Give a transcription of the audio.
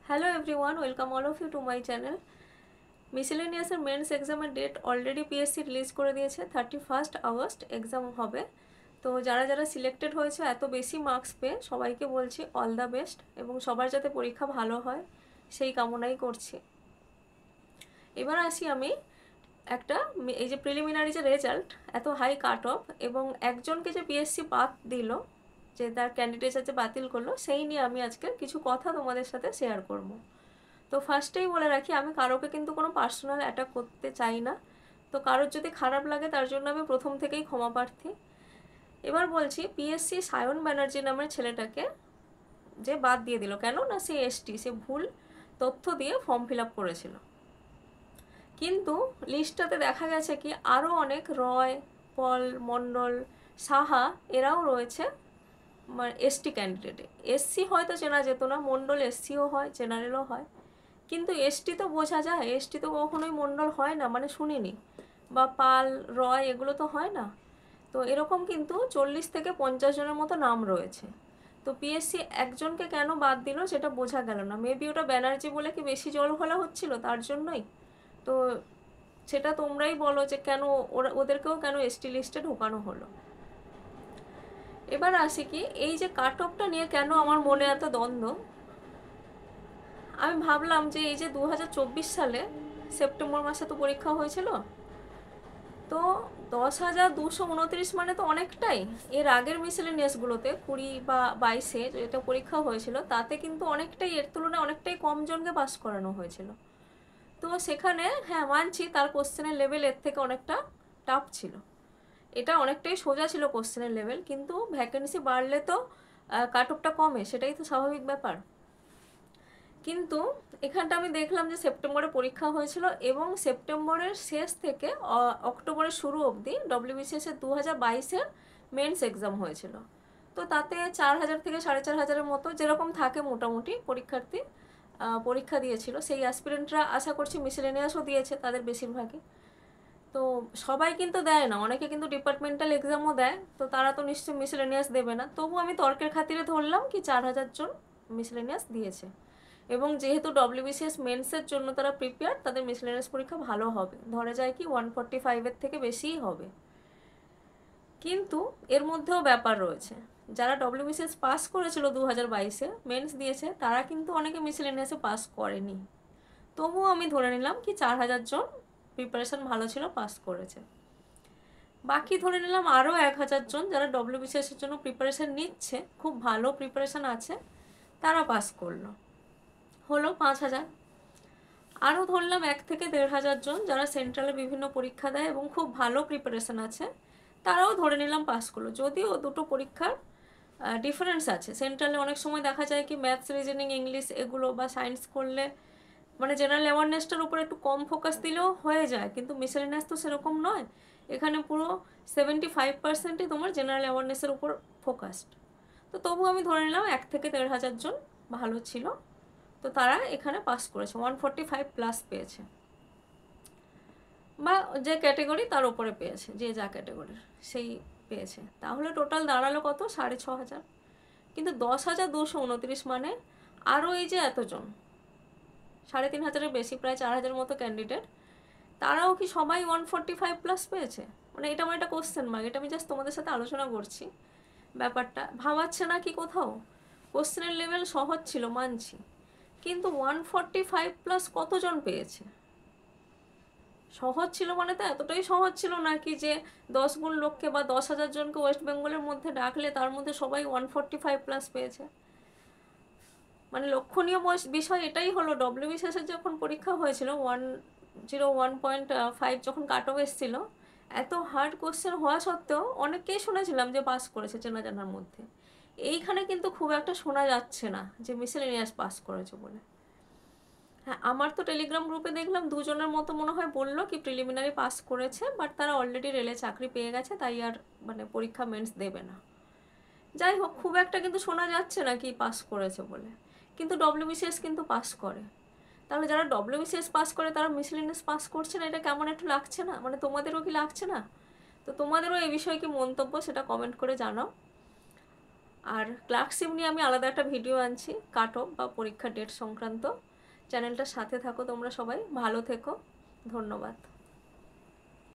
Hello everyone, welcome all of you to my channel. Miscellaneous এর men's এক্সামের date already PSC release করে দিয়েছে। 31 August exam হবে। তো যারা যারা সিলেক্টেড হয়েছে এত বেশি মার্কস পেয়ে সবাইকে বলছি অল দ্য বেস্ট, এবং সবার যাতে পরীক্ষা ভালো হয় সেই কামনাই করছি। এবার আসি আমি একটা, এই যে প্রিলিমিনারি যে রেজাল্ট এত হাই কাট অফ এবং একজনকে যে পিএসসি বাদ দিল, যে তার ক্যান্ডিডেট যে বাতিল করলো, সেই নিয়ে আমি আজকে কিছু কথা তোমাদের সাথে শেয়ার করব। তো ফার্স্টেই বলে রাখি, আমি কারোকে কিন্তু কোনো পার্সোনাল অ্যাটাক করতে চাই না। তো কারোর যদি খারাপ লাগে তার জন্য আমি প্রথম থেকেই ক্ষমা প্রার্থী। এবার বলছি, পিএসসি সায়ন ব্যানার্জি নামের ছেলেটাকে যে বাদ দিয়ে দিল, কেন না সে এসটি, সে ভুল তথ্য দিয়ে ফর্ম ফিল আপ করেছিল। কিন্তু লিস্টটাতে দেখা গেছে কি আরও অনেক রয়, পল, মণ্ডল, সাহা এরাও রয়েছে এসটি ক্যান্ডিডেটে। এসসি হয়তো চেনা যেত না, মণ্ডল এসসিও হয়, জেনারেলও হয়, কিন্তু এসটি তো বোঝা যায়, এসটি তো কখনোই মণ্ডল হয় না, মানে শুনিনি, বা পাল, রয় এগুলো তো হয় না। তো এরকম কিন্তু 40 থেকে 50 জনের মতো নাম রয়েছে। তো পিএসসি একজনকে কেন বাদ দিল সেটা বোঝা গেল না। মেবি ওটা ব্যানার্জি বলে কি বেশি জল ঘোলা হচ্ছিল তার জন্যই। তো সেটা তোমরাই বলো যে কেন ওদেরকেও কেন এসটি লিস্টে ঢোকানো হলো। এবার আসি কি, এই যে কাট অফটা নিয়ে কেন আমার মনে এত দ্বন্দ্ব। আমি ভাবলাম যে এই যে 2024 সালে সেপ্টেম্বর মাসে তো পরীক্ষা হয়েছিল, তো 10,229 মানে তো অনেকটাই। এর আগের মিসেলেনিয়াসগুলোতে 20 বা 22-এ যেটা পরীক্ষা হয়েছিল তাতে কিন্তু অনেকটাই, এর তুলনায় অনেকটাই কম জনকে পাস করানো হয়েছিল। তো সেখানে হ্যাঁ মানছি তার কোশ্চেনের লেভেল এর থেকে অনেকটা টাফ ছিল, এটা অনেকটাই সোজা ছিল কোশ্চেনের লেভেল, কিন্তু ভ্যাকেন্সি বাড়লে তো কাট অফটা কমে, সেটাই তো স্বাভাবিক ব্যাপার। কিন্তু এখানটা আমি দেখলাম যে সেপ্টেম্বরে পরীক্ষা হয়েছিল এবং সেপ্টেম্বরের শেষ থেকে অক্টোবরের শুরু অবধি ডব্লিউবিসিএস এর 2022-এর মেন্স এক্সাম হয়েছিল। তো তাতে 4,000 থেকে 4,500-এর মতো যেরকম থাকে মোটামুটি পরীক্ষার্থী পরীক্ষা দিয়েছিল। সেই অ্যাসপিরেন্টরা আশা করছি মিসেলেনিয়াসও দিয়েছে তাদের বেশিরভাগই। তো সবাই কিন্তু দেয় না, অনেকে কিন্তু ডিপার্টমেন্টাল এক্সামও দেয়, তো তারা তো নিশ্চয়ই মিসেলেনিয়াস দেবে না। তবু আমি তর্কের খাতিরে ধরলাম কি 4,000 জন মিসেলেনিয়াস দিয়েছে, এবং যেহেতু ডব্লিউবিসিএস মেন্সের জন্য তারা প্রিপেয়ার, তাদের মিসেলেনিয়াস পরীক্ষা ভালো হবে, ধরে যায় কি 145-এর থেকে বেশিই হবে। কিন্তু এর মধ্যেও ব্যাপার রয়েছে, যারা ডব্লিউবিসিএস পাস করেছিল 2022-এ মেন্স দিয়েছে, তারা কিন্তু অনেকে মিসেলেনিয়াসে পাস করেনি। তবুও আমি ধরে নিলাম কি 4,000 জন প্রিপারেশন ভালো ছিল, পাস করেছে। বাকি ধরে নিলাম আরও 1,000 জন যারা ডব্লিউবিসিএসের জন্য প্রিপারেশন নিচ্ছে, খুব ভালো প্রিপারেশন আছে, তারা পাস করলো, হলো 5,000। আরও ধরলাম 1 থেকে 1,500 জন যারা সেন্ট্রালে বিভিন্ন পরীক্ষা দেয় এবং খুব ভালো প্রিপারেশন আছে, তারাও ধরে নিলাম পাস করলো। যদিও দুটো পরীক্ষার ডিফারেন্স আছে, সেন্ট্রালে অনেক সময় দেখা যায় কি ম্যাথস, রিজনিং, ইংলিশ এগুলো বা সায়েন্স করলে মানে জেনারেল অ্যাওয়ারনেসটার উপর একটু কম ফোকাস দিলেও হয়ে যায়, কিন্তু মিসেলেনিয়াস তো সেরকম নয়। এখানে পুরো 75%ই তোমার জেনারেল অ্যাওয়ারনেসের উপর ফোকাসড। তো তবু আমি ধরে নিলাম 1 থেকে 1,500 জন ভালো ছিল, তো তারা এখানে পাস করেছে, 145+ পেয়েছে, বা যে ক্যাটেগরি তার উপরে পেয়েছে, যে যা ক্যাটেগরির সেই পেয়েছে। তাহলে টোটাল দাঁড়ালো কত, 6,500। কিন্তু 10,229 মানে আরও এই যে এতজন, 3,500-এর বেশি, প্রায় 4,000 মতো ক্যান্ডিডেট, তারাও কি সবাই 145+ পেয়েছে? মানে এটা আমার একটা কোশ্চেন মার্ক। এটা আমি জাস্ট তোমাদের সাথে আলোচনা করছি, ব্যাপারটা ভাবাচ্ছে না কি কোথাও? কোশ্চেনের লেভেল সহজ ছিল মানছি, কিন্তু 145+ কতজন পেয়েছে? সহজ ছিল মানে তো এতটাই সহজ ছিল নাকি যে 10 গুণ লোককে বা 10,000 জনকে ওয়েস্ট বেঙ্গলের মধ্যে ডাকলে তার মধ্যে সবাই 145+ পেয়েছে? মানে লক্ষণীয় বিষয় এটাই হলো, ডব্লিউবিসিএসের যখন পরীক্ষা হয়েছিল 101.5 যখন কাট অফ এসেছিল, এত হার্ড কোশ্চেন হওয়া সত্ত্বেও অনেককেই শুনেছিলাম যে পাস করেছে চেনা জানার মধ্যে। এইখানে কিন্তু খুব একটা শোনা যাচ্ছে না যে মিসেলেনিয়াস পাস করেছে বলে। হ্যাঁ, আমার তো টেলিগ্রাম গ্রুপে দেখলাম 2 জনের মতো মনে হয় বললো কি প্রিলিমিনারি পাস করেছে, বাট তারা অলরেডি রেলে চাকরি পেয়ে গেছে, তাই আর মানে পরীক্ষা মেন্স দেবে না। যাই হোক, খুব একটা কিন্তু শোনা যাচ্ছে না কি পাস করেছে বলে। কিন্তু ডব্লিউবিসিএস কিন্তু পাস করে, তাহলে যারা ডব্লিউবিসিএস পাস করে তারা মিসেলেনিয়াস পাস করছে না, এটা কেমন একটু লাগছে না? মানে তোমাদেরও কি লাগছে না? তো তোমাদেরও এই বিষয়ে কি মন্তব্য সেটা কমেন্ট করে জানাও। আর ক্লার্কশিপ নিয়ে আমি আলাদা একটা ভিডিও আনছি, কাট অফ বা পরীক্ষার ডেট সংক্রান্ত। চ্যানেলটার সাথে থাকো তোমরা সবাই, ভালো থেকো, ধন্যবাদ।